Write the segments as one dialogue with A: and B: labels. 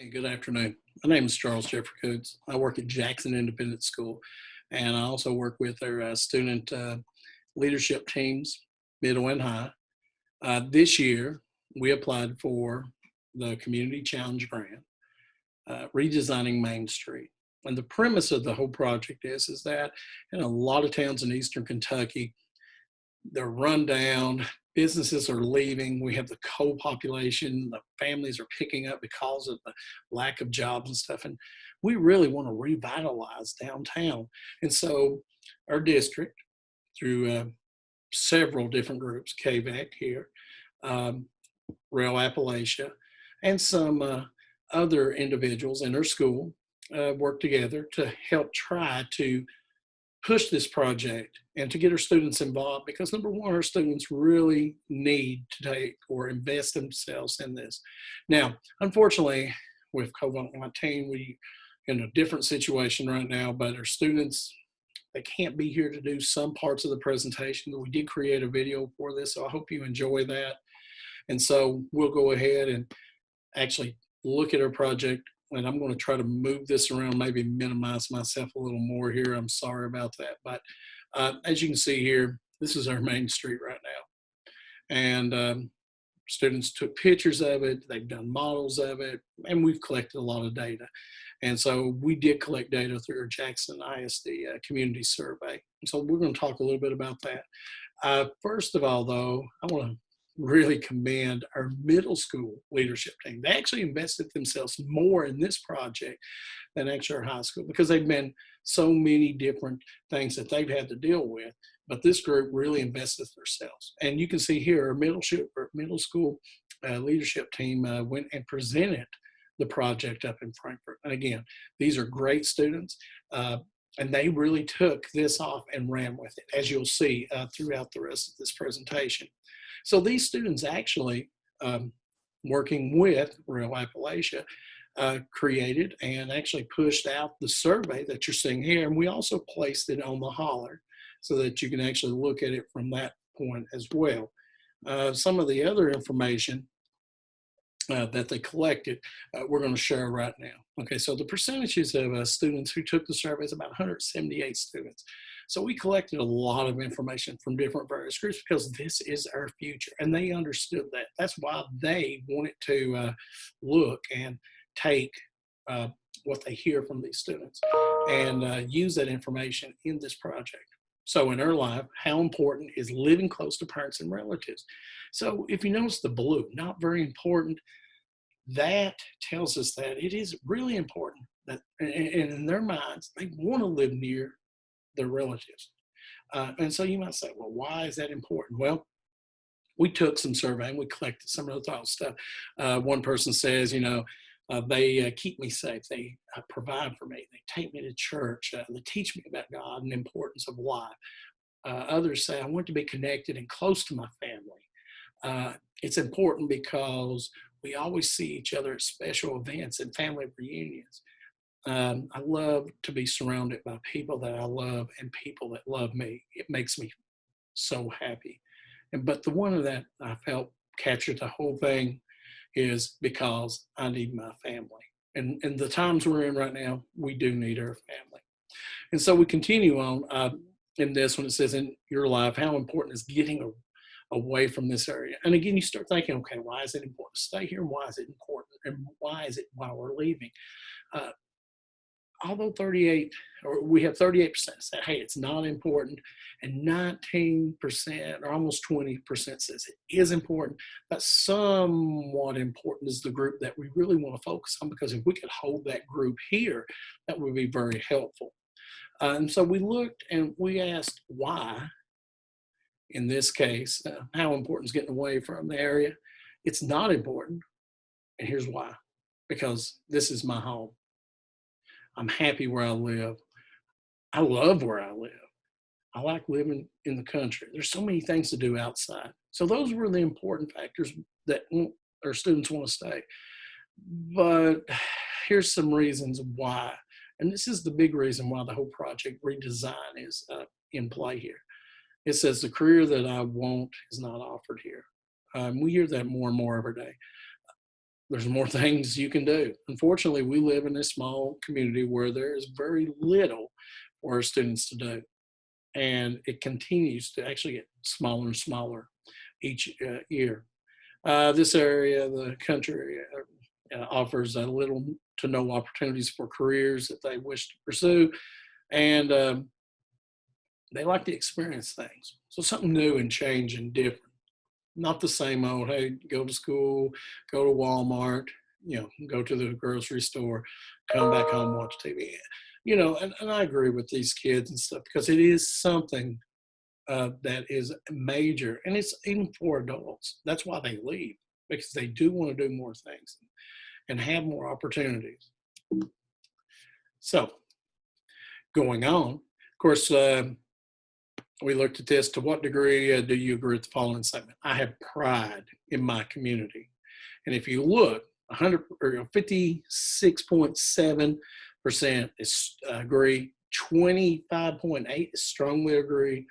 A: Hey, good afternoon. My name is Charles Jeffrey Coates. I work at Jackson Independent School, and I also work with their student leadership teams, middle and high. This year, we applied for the Community Challenge Grant, redesigning Main Street. And the premise of the whole project is that in a lot of towns in Eastern Kentucky, they're run down, businesses are leaving, we have the co-population, the families are picking up because of the lack of jobs and stuff, and we really want to revitalize downtown. And so our district, through several different groups, KVAC here, um, Rail Appalachia, and some other individuals in our school work together to help try to push this project and to get our students involved, because number one, our students really need to take or invest themselves in this. Now, unfortunately, with COVID-19, we in a different situation right now, but our students, they can't be here to do some parts of the presentation. We did create a video for this, so I hope you enjoy that. And so we'll go ahead and actually look at our project, and I'm going to try to move this around, maybe minimize myself a little more here. I'm sorry about that. But as you can see here, this is our main street right now. And students took pictures of it. They've done models of it, and we've collected a lot of data. And so we did collect data through our Jackson ISD community survey. So we're going to talk a little bit about that. First of all, though, I want to really commend our middle school leadership team. They actually invested themselves more in this project than actually our high school, because they've been so many different things that they've had to deal with. But this group really invested themselves. And you can see here our middle school leadership team went and presented the project up in Frankfurt. And again, these are great students. And they really took this off and ran with it, as you'll see throughout the rest of this presentation. So these students actually, working with Rail Appalachia, created and actually pushed out the survey that you're seeing here. And we also placed it on the holler so that you can actually look at it from that point as well. Some of the other information that they collected, we're going to share right now. Okay, so the percentages of students who took the survey is about 178 students. So we collected a lot of information from different various groups, because this is our future, and they understood that. That's why they wanted to look and take what they hear from these students and use that information in this project. So in our life, how important is living close to parents and relatives? So if you notice the blue, not very important, that tells us that it is really important that, and in their minds, they want to live near their relatives. And so you might say, well, why is that important? Well, we took some survey and we collected some of the thought stuff. One person says, they keep me safe. They provide for me. They take me to church. They teach me about God and the importance of life. Others say, I want to be connected and close to my family. It's important because we always see each other at special events and family reunions. I love to be surrounded by people that I love and people that love me. It makes me so happy. But the one that I felt captured the whole thing is because I need my family. And the times we're in right now, we do need our family. And so we continue on in this one. It says, in your life, how important is getting away from this area? And again, you start thinking, okay, why is it important to stay here? Why is it important? And why is it while we're leaving? Although we have 38% say, hey, it's not important, and 19% or almost 20% says it is important, but somewhat important is the group that we really want to focus on, because if we could hold that group here, that would be very helpful. And so we looked and we asked why, in this case, how important is getting away from the area? It's not important, and here's why. Because this is my home. I'm happy where I live. I love where I live. I like living in the country. There's so many things to do outside. So those were the important factors that our students want to stay. But here's some reasons why. And this is the big reason why the whole project redesign is in play here. It says the career that I want is not offered here. We hear that more and more every day. there's more things you can do. Unfortunately, we live in a small community where there is very little for our students to do. And it continues to actually get smaller and smaller each year. This area of the country offers little to no opportunities for careers that they wish to pursue. And they like to experience things. So something new and change and different. Not the same old, hey, go to school, go to Walmart, go to the grocery store, come back home, watch TV. And I agree with these kids and stuff because it is something that is major. And it's even for adults. That's why they leave, because they do want to do more things and have more opportunities. So going on, of course, we looked at this. To what degree do you agree with the following statement? I have pride in my community. And if you look, 56.7% is agree, 25.8 is strongly agree.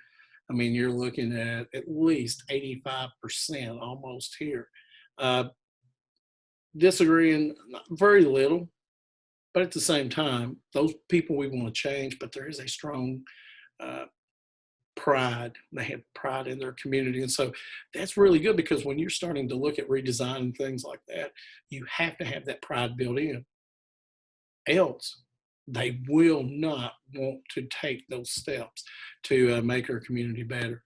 A: I mean, you're looking at least 85% almost here. Disagreeing very little, but at the same time, those people we want to change, but there is a strong pride. They have pride in their community. And so that's really good, because when you're starting to look at redesigning things like that, you have to have that pride built in. Else, they will not want to take those steps to make our community better.